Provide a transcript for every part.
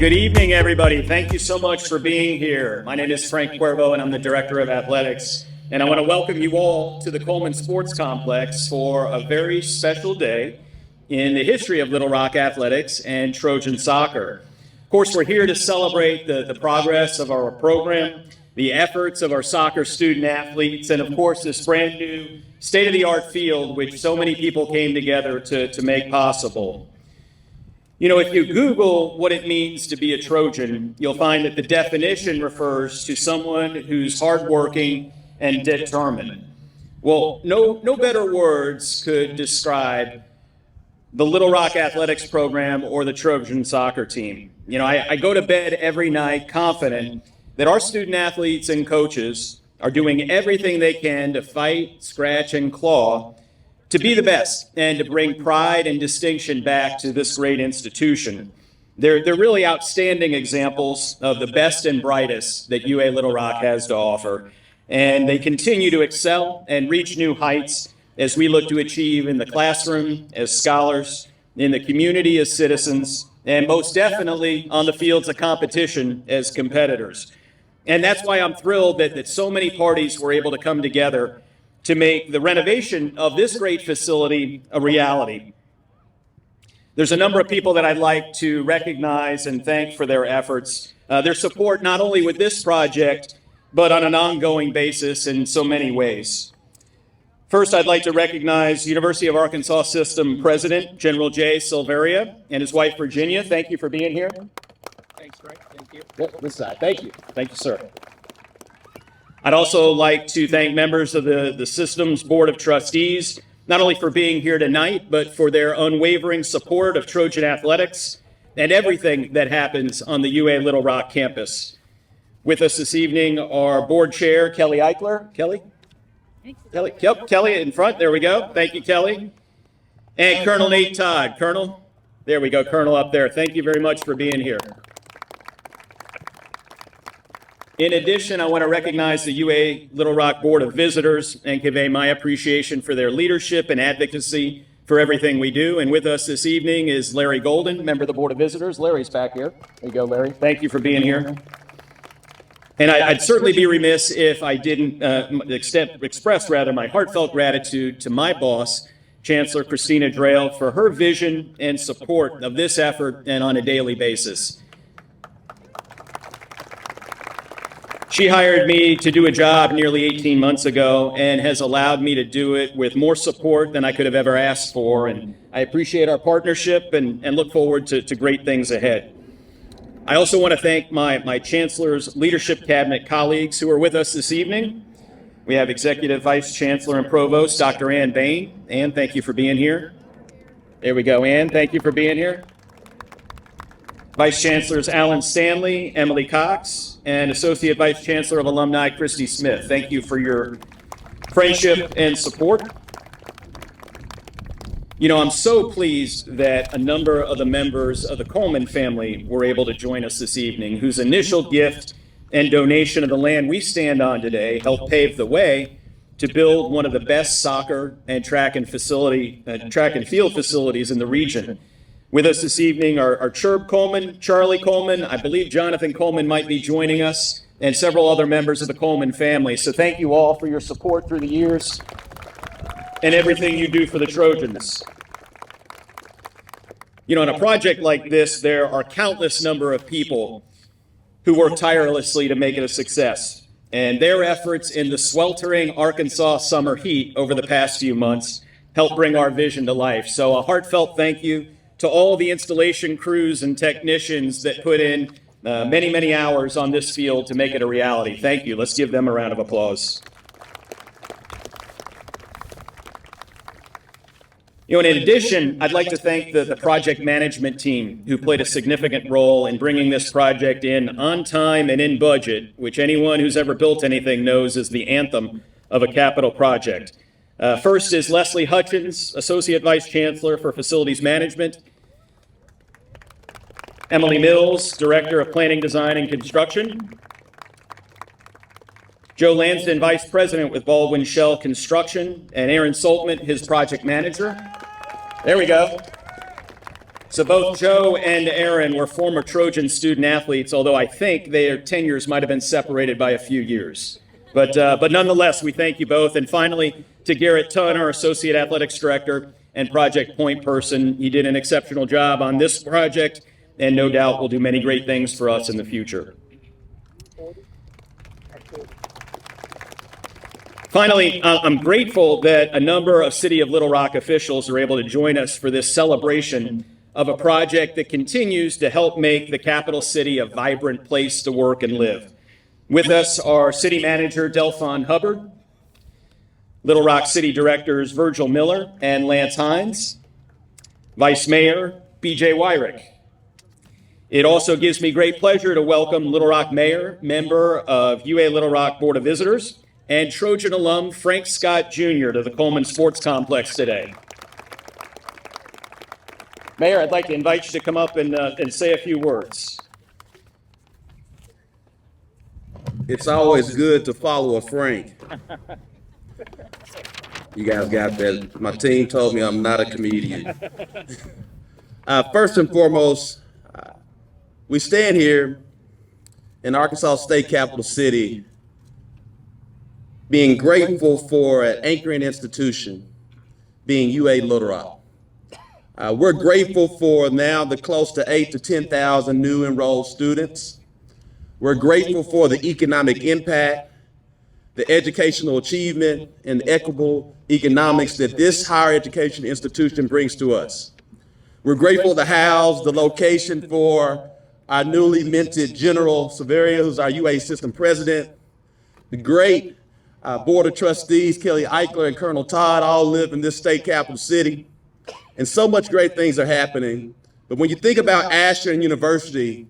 Good evening, everybody. Thank you so much for being here. My name is Frank Cuervo, and I'm the Director of Athletics. And I want to welcome you all to the Coleman Sports Complex for a very special day in the history of Little Rock athletics and Trojan soccer. Of course, we're here to celebrate the progress of our program, the efforts of our soccer student athletes, and of course, this brand new state-of-the-art field which so many people came together to make possible. You know, if you Google what it means to be a Trojan, you'll find that the definition refers to someone who's hardworking and determined. Well, no better words could describe the Little Rock athletics program or the Trojan soccer team. You know, I go to bed every night confident that our student athletes and coaches are doing everything they can to fight, scratch, and claw to be the best and to bring pride and distinction back to this great institution. They're really outstanding examples of the best and brightest that UA Little Rock has to offer. And they continue to excel and reach new heights as we look to achieve in the classroom as scholars, in the community as citizens, and most definitely on the fields of competition as competitors. And that's why I'm thrilled that so many parties were able to come together to make the renovation of this great facility a reality. There's a number of people that I'd like to recognize and thank for their efforts, their support not only with this project, but on an ongoing basis in so many ways. First, I'd like to recognize University of Arkansas System President, General Jay Silveria, and his wife, Virginia. Thank you for being here. Thanks, Greg. Thank you. This side. Thank you. Thank you, sir. I'd also like to thank members of the System's Board of Trustees, not only for being here tonight, but for their unwavering support of Trojan athletics and everything that happens on the UA Little Rock campus. With us this evening, our board chair, Kelly Eichler. Kelly? Kelly, yep, Kelly in front. There we go. Thank you, Kelly. And Colonel Nate Todd. Colonel? There we go, Colonel up there. Thank you very much for being here. In addition, I want to recognize the UA Little Rock Board of Visitors and convey my appreciation for their leadership and advocacy for everything we do. And with us this evening is Larry Golden, member of the Board of Visitors. Larry's back here. There you go, Larry. Thank you for being here. And I'd certainly be remiss if I didn't express my heartfelt gratitude to my boss, Chancellor Christina Drayle, for her vision and support of this effort and on a daily basis. She hired me to do a job nearly 18 months ago and has allowed me to do it with more support than I could have ever asked for. And I appreciate our partnership and look forward to great things ahead. I also want to thank my Chancellor's Leadership Cabinet colleagues who are with us this evening. We have Executive Vice Chancellor and Provost, Dr. Ann Bain. Ann, thank you for being here. There we go, Ann. Thank you for being here. Vice Chancellors Alan Stanley, Emily Cox, and Associate Vice Chancellor of Alumni, Christy Smith. Thank you for your friendship and support. You know, I'm so pleased that a number of the members of the Coleman family were able to join us this evening, whose initial gift and donation of the land we stand on today helped pave the way to build one of the best soccer and track and field facilities in the region. With us this evening are Chirp Coleman, Charlie Coleman, I believe Jonathan Coleman might be joining us, and several other members of the Coleman family. So thank you all for your support through the years and everything you do for the Trojans. You know, in a project like this, there are countless number of people who work tirelessly to make it a success. And their efforts in the sweltering Arkansas summer heat over the past few months helped bring our vision to life. So a heartfelt thank you to all the installation crews and technicians that put in many hours on this field to make it a reality. Thank you. Let's give them a round of applause. You know, in addition, I'd like to thank the project management team who played a significant role in bringing this project in on time and in budget, which anyone who's ever built anything knows is the anthem of a capital project. First is Leslie Hutchins, Associate Vice Chancellor for Facilities Management. Emily Mills, Director of Planning, Design, and Construction. Joe Lansden, Vice President with Baldwin Shell Construction, and Aaron Saltman, his project manager. There we go. So both Joe and Aaron were former Trojan student athletes, although I think their tenures might have been separated by a few years. But nonetheless, we thank you both. And finally, to Garrett Tunn, our Associate Athletics Director and Project Point person. He did an exceptional job on this project, and no doubt will do many great things for us in the future. Finally, I'm grateful that a number of City of Little Rock officials are able to join us for this celebration of a project that continues to help make the capital city a vibrant place to work and live. With us are City Manager Delphon Hubbard, Little Rock City Directors Virgil Miller and Lance Hines, Vice Mayor BJ Wyrick. It also gives me great pleasure to welcome Little Rock Mayor, member of UA Little Rock Board of Visitors, and Trojan alum Frank Scott Jr. to the Coleman Sports Complex today. Mayor, I'd like to invite you to come up and say a few words. It's always good to follow a Frank. You guys got that. My team told me I'm not a comedian. First and foremost, we stand here in Arkansas State Capital City being grateful for an anchoring institution being UA Little Rock. We're grateful for now the close to 8,000 to 10,000 new enrolled students. We're grateful for the economic impact, the educational achievement, and the equitable economics that this higher education institution brings to us. We're grateful to house the location for our newly minted General Severia, who's our UA System President, the great Board of Trustees, Kelly Eichler and Colonel Todd, all live in this state capital city. And so much great things are happening. But when you think about Ashland University,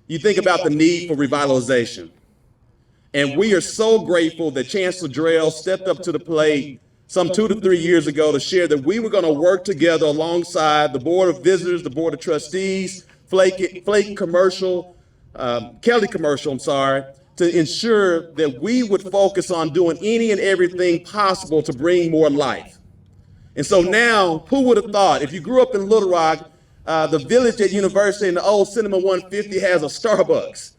you think about the need for revitalization. And we are so grateful that Chancellor Drell stepped up to the plate some 2 to 3 years ago to share that we were going to work together alongside the Board of Visitors, the Board of Trustees, Kelly Commercial, to ensure that we would focus on doing any and everything possible to bring more life. And so now, who would have thought, if you grew up in Little Rock, the village at University in the old Cinema 150 has a Starbucks.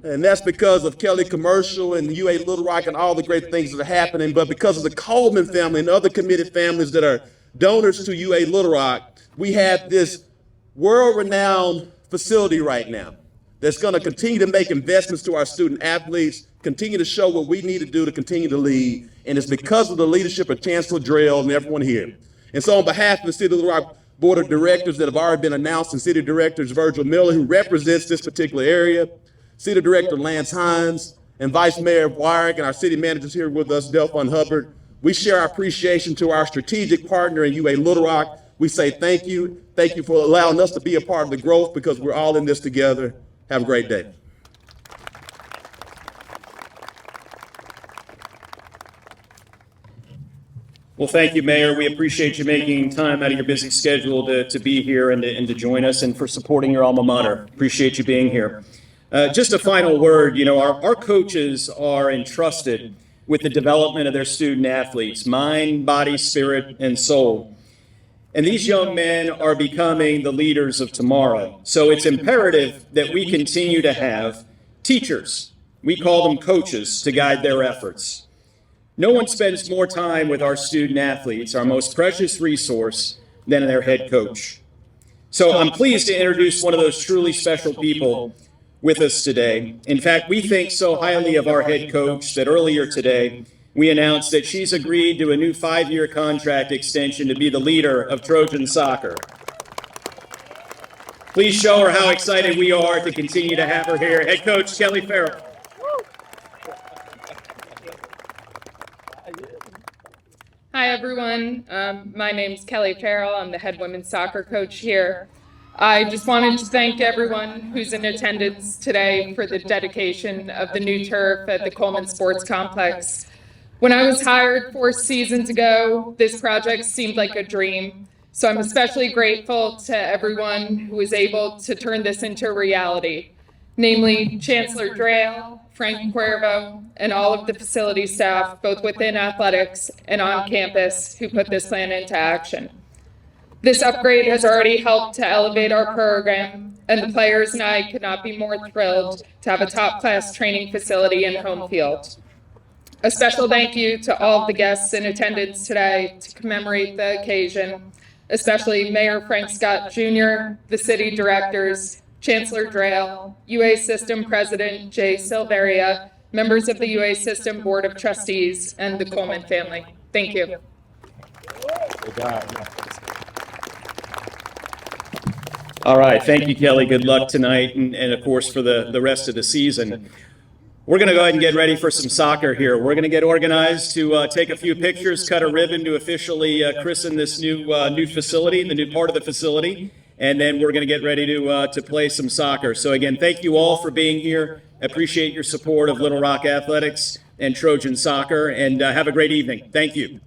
And that's because of Kelly Commercial and UA Little Rock and all the great things that are happening. But because of the Coleman family and other committed families that are donors to UA Little Rock, we have this world-renowned facility right now that's going to continue to make investments to our student athletes, continue to show what we need to do to continue to lead. And it's because of the leadership of Chancellor Drell and everyone here. And so on behalf of the City of Little Rock Board of Directors that have already been announced, and City Directors Virgil Miller, who represents this particular area, City Director Lance Hines, and Vice Mayor Wyrick, and our city managers here with us, Delphon Hubbard, we share our appreciation to our strategic partner in UA Little Rock. We say thank you. Thank you for allowing us to be a part of the growth because we're all in this together. Have a great day. Well, thank you, Mayor. We appreciate you making time out of your busy schedule to be here and to join us, and for supporting your alma mater. Appreciate you being here. Just a final word, our coaches are entrusted with the development of their student athletes, mind, body, spirit, and soul. And these young men are becoming the leaders of tomorrow. So it's imperative that we continue to have teachers. We call them coaches to guide their efforts. No one spends more time with our student athletes, our most precious resource, than their head coach. So I'm pleased to introduce one of those truly special people with us today. In fact, we think so highly of our head coach that earlier today, we announced that she's agreed to a new 5-year contract extension to be the leader of Trojan soccer. Please show her how excited we are to continue to have her here. Head coach Kelly Farrell. Hi, everyone. My name's Kelly Farrell. I'm the head women's soccer coach here. I just wanted to thank everyone who's in attendance today for the dedication of the new turf at the Coleman Sports Complex. When I was hired 4 seasons ago, this project seemed like a dream. So I'm especially grateful to everyone who was able to turn this into a reality, namely Chancellor Drell, Frank Cuervo, and all of the facility staff, both within athletics and on campus, who put this plan into action. This upgrade has already helped to elevate our program, and the players and I could not be more thrilled to have a top-class training facility and home field. A special thank you to all of the guests in attendance today to commemorate the occasion, especially Mayor Frank Scott Jr., the city directors, Chancellor Drayle, UA System President Jay Silveria, members of the UA System Board of Trustees, and the Coleman family. Thank you. All right. Thank you, Kelly. Good luck tonight and of course, for the rest of the season. We're going to go ahead and get ready for some soccer here. We're going to get organized to take a few pictures, cut a ribbon to officially christen this new facility, the new part of the facility, and then we're going to get ready to play some soccer. So again, thank you all for being here. Appreciate your support of Little Rock Athletics and Trojan Soccer, and have a great evening. Thank you.